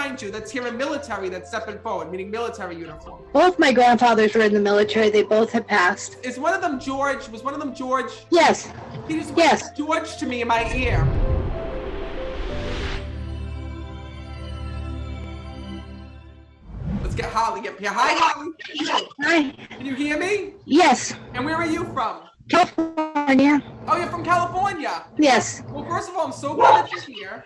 behind you that's here in military that's stepping forward, meaning military uniform. Both my grandfathers were in the military. They both have passed. Is one of them George? Was one of them George? Yes. He just Yes. whispered George to me in my ear. Let's get Holly up here. Hi, Holly. Hi. Can you hear me? Yes. And where are you from? California. Oh, you're from California? Yes. Well, first of all, I'm so glad that you're here.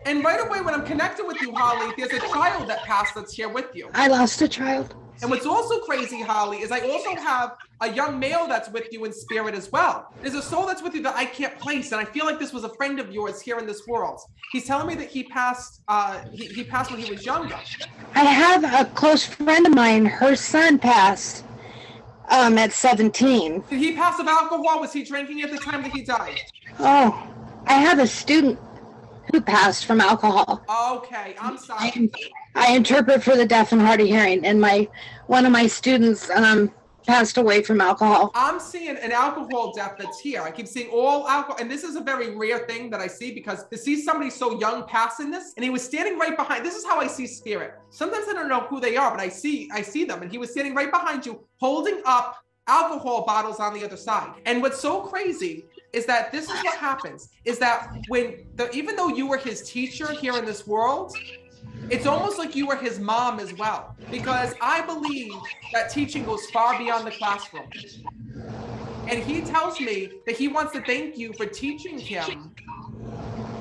And right away, when I'm connected with you, Holly, there's a child that passed that's here with you. I lost a child. And what's also crazy, Holly, is I also have a young male that's with you in spirit as well. There's a soul that's with you that I can't place, and I feel like this was a friend of yours here in this world. He's telling me that he passed. He passed when he was younger. I have a close friend of mine. Her son passed at 17. Did he pass of alcohol? Was he drinking at the time that he died? Oh, I have a student who passed from alcohol. Okay, I'm sorry. I interpret for the deaf and hard of hearing, and one of my students passed away from alcohol. I'm seeing an alcohol death that's here. I keep seeing all alcohol, and this is a very rare thing that I see, because to see somebody so young passing this, and he was standing right behind. This is how I see spirit. Sometimes I don't know who they are, but I see them, and he was standing right behind you, holding up alcohol bottles on the other side. And what's so crazy is that this is what happens, is that even though you were his teacher here in this world, it's almost like you were his mom as well, because I believe that teaching goes far beyond the classroom. And he tells me that he wants to thank you for teaching him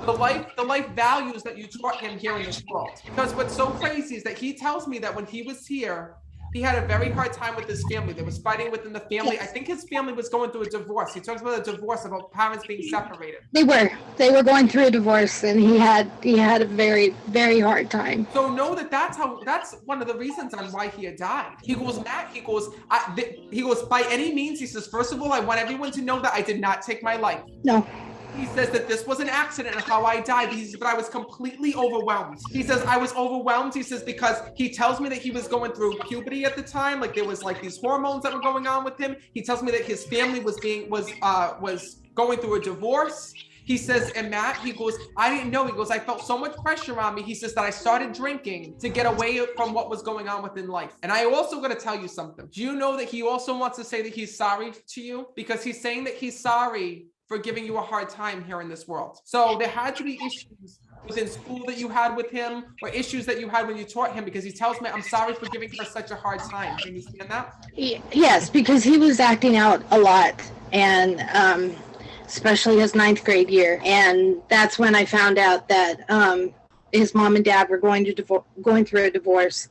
the life values that you taught him here in this world. Because what's so crazy is that he tells me that when he was here, he had a very hard time with his family. There was fighting within the family. I think his family was going through a divorce. He talks about a divorce, about parents being separated. They were going through a divorce, and he had a very, very hard time. So know that that's one of the reasons on why he had died. He goes, Matt, he goes, by any means, he says, first of all, I want everyone to know that I did not take my life. No. He says that this was an accident and how I died. He says, but I was completely overwhelmed. He says, I was overwhelmed. He says, because he tells me that he was going through puberty at the time. Like there was like these hormones that were going on with him. He tells me that his family was going through a divorce. He says, and Matt, he goes, I didn't know. He goes, I felt so much pressure on me. He says that I started drinking to get away from what was going on within life. And I also got to tell you something. Do you know that he also wants to say that he's sorry to you? Because he's saying that he's sorry for giving you a hard time here in this world. So there had to be issues within school that you had with him, or issues that you had when you taught him, because he tells me, I'm sorry for giving her such a hard time. Can you understand that? Yes, because he was acting out a lot, and especially his 9th grade year. And that's when I found out that his mom and dad were going through a divorce.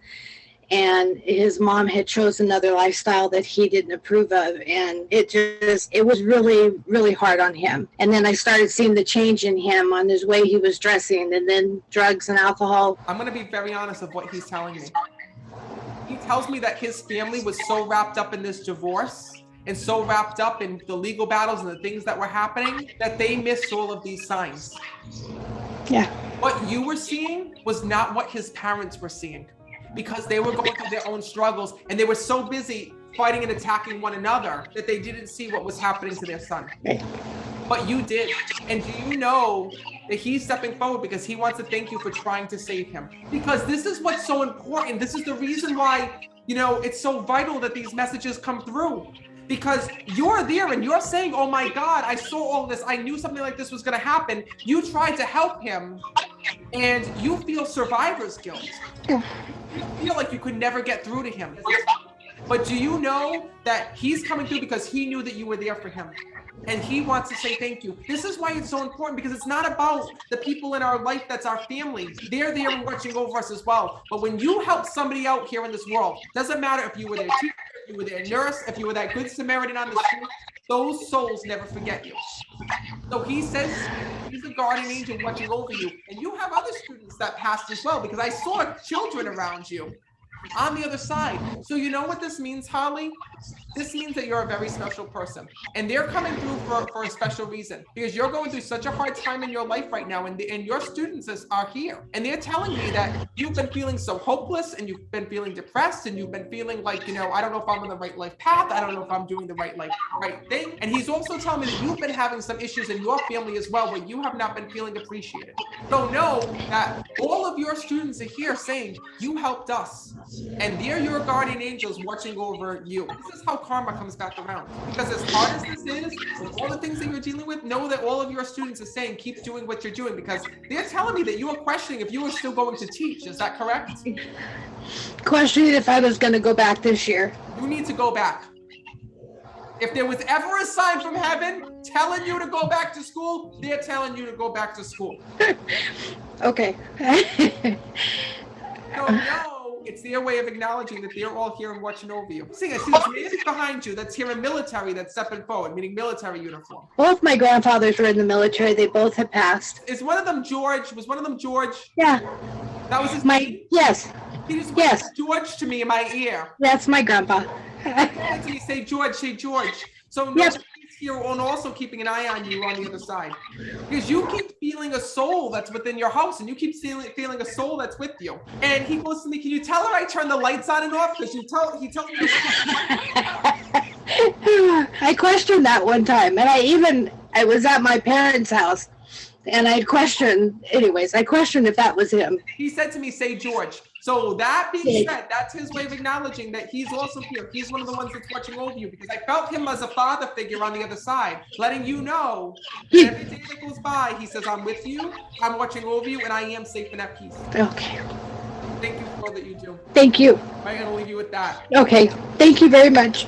And his mom had chosen another lifestyle that he didn't approve of. And it was really, really hard on him. And then I started seeing the change in him on his way he was dressing, and then drugs and alcohol. I'm going to be very honest of what he's telling me. He tells me that his family was so wrapped up in this divorce and so wrapped up in the legal battles and the things that were happening that they missed all of these signs. Yeah. What you were seeing was not what his parents were seeing, because they were going through their own struggles and they were so busy fighting and attacking one another that they didn't see what was happening to their son. But you did. And do you know that he's stepping forward because he wants to thank you for trying to save him? Because this is what's so important. This is the reason why, it's so vital that these messages come through. Because you're there and you're saying, oh my God, I saw all this. I knew something like this was going to happen. You tried to help him and you feel survivor's guilt. You feel like you could never get through to him. But do you know that he's coming through because he knew that you were there for him? And he wants to say thank you. This is why it's so important, because it's not about the people in our life that's our family. They're there and watching over us as well. But when you help somebody out here in this world, doesn't matter if you were their teacher, if you were their nurse, if you were that good Samaritan on the street, those souls never forget you. So he says he's a guardian angel watching over you. And you have other students that passed as well, because I saw children around you on the other side. So you know what this means, Holly? this means that you're a very special person. And they're coming through for a special reason, because you're going through such a hard time in your life right now. And your students are here. And they're telling me that you've been feeling so hopeless, and you've been feeling depressed, and you've been feeling like, I don't know if I'm on the right life path. I don't know if I'm doing the right thing. And he's also telling me that you've been having some issues in your family as well, where you have not been feeling appreciated. So know that all of your students are here saying, you helped us. And they're your guardian angels watching over you. This is how karma comes back around. Because as hard as this is, with all the things that you're dealing with, know that all of your students are saying, keep doing what you're doing, because they're telling me that you were questioning if you were still going to teach. Is that correct? Questioning if I was going to go back this year. You need to go back. If there was ever a sign from heaven telling you to go back to school, they're telling you to go back to school. Okay. No, it's their way of acknowledging that they're all here and watching over you. See, I see this man behind you that's here in military, that's stepping forward, meaning military uniform. Both my grandfathers were in the military. They both have passed. Is one of them George? Was one of them George? Yeah. That was his name? Yes. He just whispered George to me in my ear. That's my grandpa. He say George, say George. So no, he's here and also keeping an eye on you on the other side. Because you keep feeling a soul that's within your house, and you keep feeling a soul that's with you. And he goes to me, can you tell her I turn the lights on and off? Because he tells me I questioned that one time, and I was at my parents' house, and I questioned if that was him. He said to me, say George. So that being said, that's his way of acknowledging that he's also here. He's one of the ones that's watching over you, because I felt him as a father figure on the other side, letting you know that every day that goes by, he says, I'm with you, I'm watching over you, and I am safe and at peace. Okay. Thank you for all that you do. Thank you. I'm going to leave you with that. Okay. Thank you very much.